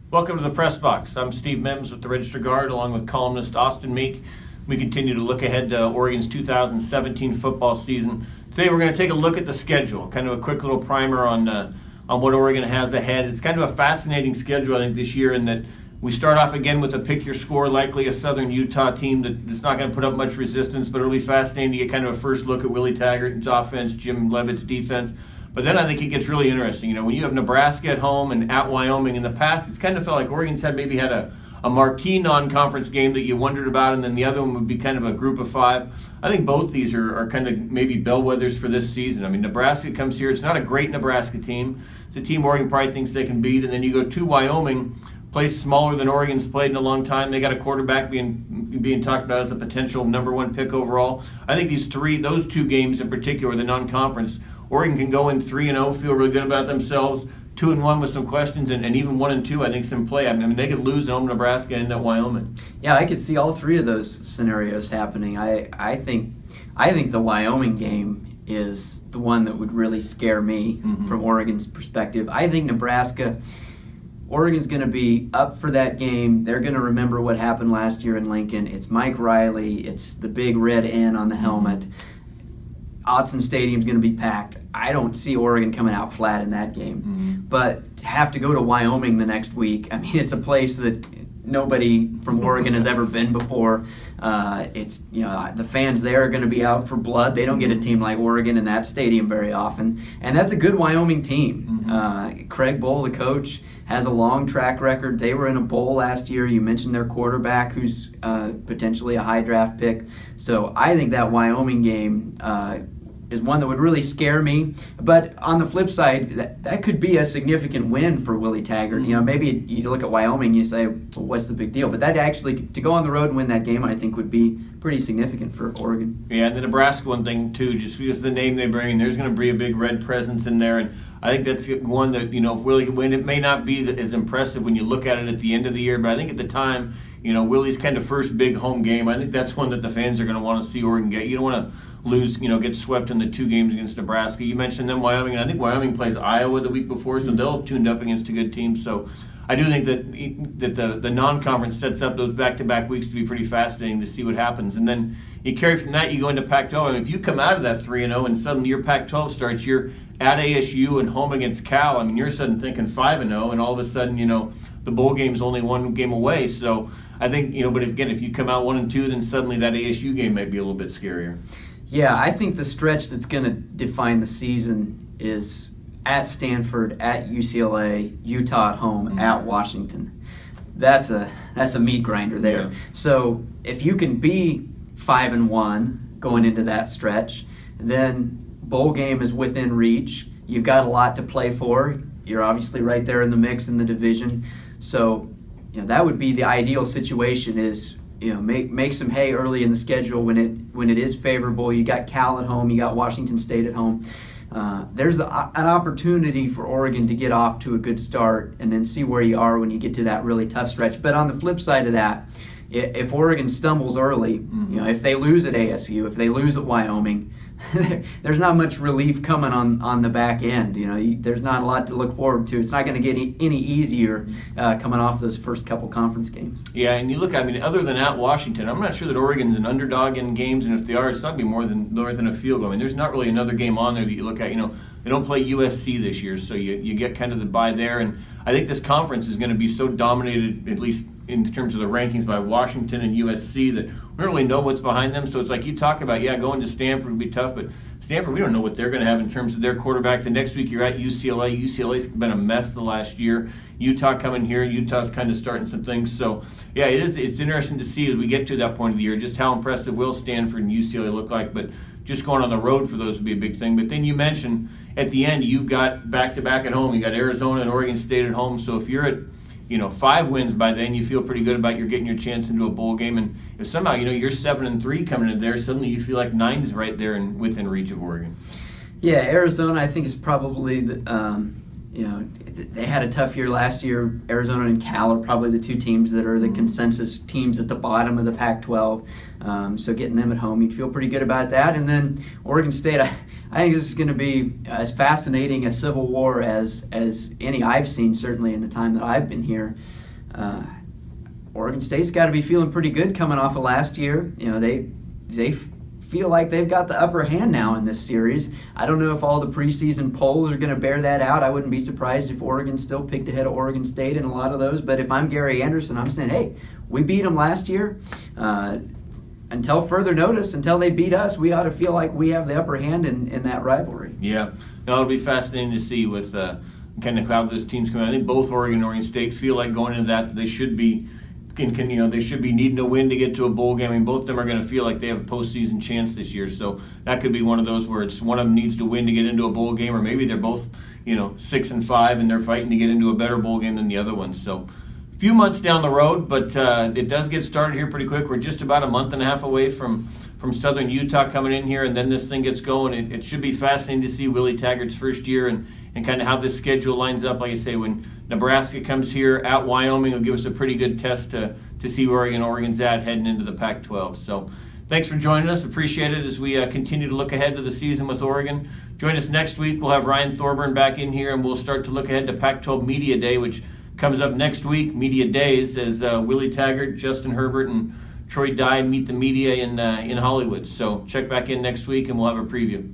Welcome to the Press Box. I'm Steve Mims with the Register Guard, along with columnist Austin Meek. We continue to look ahead to Oregon's 2017 football season. Today we're going to take a look at the schedule, kind of a quick little primer on what Oregon has ahead. It's kind of a fascinating schedule, I think, this year in that we start off again with a pick your score, likely a Southern Utah team that's not going to put up much resistance, but it'll be fascinating to get kind of a first look at Willie Taggart's offense, Jim Leavitt's defense. But then I think it gets really interesting. You know, when you have Nebraska at home and at Wyoming in the past, it's kind of felt like Oregon's had a marquee non-conference game that you wondered about, and then the other one would be kind of a group of five. I think both these are kind of maybe bellwethers for this season. I mean, Nebraska comes here. It's not a great Nebraska team. It's a team Oregon probably thinks they can beat. And then you go to Wyoming, place smaller than Oregon's played in a long time. They got a quarterback being talked about as a potential number one pick overall. I think those two games in particular, the non-conference, Oregon can go in 3-0, feel really good about themselves. 2-1 with some questions, and even 1-2, I think, is in play. I mean, they could lose at home Nebraska and at Wyoming. Yeah, I could see all three of those scenarios happening. I think the Wyoming game is the one that would really scare me from Oregon's perspective. I think Oregon's going to be up for that game. They're going to remember what happened last year in Lincoln. It's Mike Riley. It's the big red N on the helmet. Autzen Stadium's going to be packed. I don't see Oregon coming out flat in that game. But to have to go to Wyoming the next week, I mean, it's a place that nobody from Oregon has ever been before. It's, you know, the fans there are going to be out for blood. They don't get a team like Oregon in that stadium very often. And that's a good Wyoming team. Craig Bohl, the coach, has a long track record. They were in a bowl last year. You mentioned their quarterback, who's potentially a high draft pick. So I think that Wyoming game is one that would really scare me. But on the flip side, that could be a significant win for Willie Taggart. You know, maybe you look at Wyoming and you say, well, what's the big deal? But that actually, to go on the road and win that game, I think would be pretty significant for Oregon. Yeah, and the Nebraska one thing, too, just because of the name they bring, there's going to be a big red presence in there. And I think that's one that, you know, if Willie could win, it may not be as impressive when you look at it at the end of the year. But I think at the time, you know, Willie's kind of first big home game, I think that's one that the fans are going to want to see Oregon get. You don't want to lose, you know, get swept in the two games against Nebraska. You mentioned them, Wyoming, and I think Wyoming plays Iowa the week before, so they'll have tuned up against a good team. So I do think that the non-conference sets up those back-to-back weeks to be pretty fascinating to see what happens. And then you carry from that, you go into Pac-12. I mean, if you come out of that 3-0 and suddenly your Pac-12 starts, you're at ASU and home against Cal. I mean, you're suddenly thinking 5-0, and all of a sudden, you know, the bowl game's only one game away. So I think, you know, but again, if you come out 1-2, then suddenly that ASU game may be a little bit scarier. Yeah, I think the stretch that's going to define the season is at Stanford, at UCLA, Utah at home, at Washington. That's a meat grinder there. Yeah. So if you can be 5-1 going into that stretch, then bowl game is within reach. You've got a lot to play for. You're obviously right there in the mix in the division. So, you know, that would be the ideal situation is, you know, make some hay early in the schedule when it is favorable. You got Cal at home, you got Washington State at home. There's an opportunity for Oregon to get off to a good start and then see where you are when you get to that really tough stretch. But on the flip side of that, if Oregon stumbles early, you know, if they lose at ASU, if they lose at Wyoming, there's not much relief coming on the back end. You know, there's not a lot to look forward to. It's not going to get any easier coming off those first couple conference games. Yeah, and you look, I mean, other than at Washington, I'm not sure that Oregon's an underdog in games, and if they are, it's not going to be more than a field goal. I mean, there's not really another game on there that you look at. You know, they don't play USC this year, so you get kind of the bye there. And I think this conference is going to be so dominated, at least in terms of the rankings, by Washington and USC that we don't really know what's behind them. So it's like you talk about, going to Stanford would be tough, but Stanford, we don't know what they're going to have in terms of their quarterback. The next week you're at UCLA. UCLA's been a mess the last year. Utah coming here. Utah's kind of starting some things. So, yeah, it's interesting to see as we get to that point of the year just how impressive will Stanford and UCLA look like. But just going on the road for those would be a big thing. But then you mentioned at the end you've got back-to-back at home. You got Arizona and Oregon State at home. So if you're at 5 wins by then, you feel pretty good about getting your chance into a bowl game. And if somehow, you're 7-3 coming in there, suddenly you feel like 9 is right there and within reach of Oregon. Yeah, Arizona, I think, is probably they had a tough year last year. Arizona and Cal are probably the two teams that are the consensus teams at the bottom of the Pac-12. So getting them at home, you'd feel pretty good about that. And then Oregon State, I think this is going to be as fascinating a civil war as any I've seen, certainly in the time that I've been here. Oregon State's got to be feeling pretty good coming off of last year. They feel like they've got the upper hand now in this series. I don't know if all the preseason polls are going to bear that out. I wouldn't be surprised if Oregon still picked ahead of Oregon State in a lot of those. But if I'm Gary Anderson, I'm saying, hey, we beat them last year. Until further notice, until they beat us, we ought to feel like we have the upper hand in that rivalry. Yeah, it'll be fascinating to see with kind of how those teams come out. I think both Oregon and Oregon State feel like going into that they should be they should be needing a win to get to a bowl game. I mean, both of them are going to feel like they have a postseason chance this year. So that could be one of those where it's one of them needs to win to get into a bowl game, or maybe they're both 6-5 and they're fighting to get into a better bowl game than the other one. So a few months down the road, but it does get started here pretty quick. We're just about a month and a half away from Southern Utah coming in here, and then this thing gets going. It should be fascinating to see Willie Taggart's first year and kind of how this schedule lines up. Like I say, when Nebraska comes here at Wyoming, it'll give us a pretty good test to see where Oregon's at heading into the Pac-12. So thanks for joining us. Appreciate it as we continue to look ahead to the season with Oregon. Join us next week. We'll have Ryan Thorburn back in here, and we'll start to look ahead to Pac-12 Media Day, which comes up next week. Media Days, as Willie Taggart, Justin Herbert, and Troy Dye meet the media in Hollywood. So check back in next week, and we'll have a preview.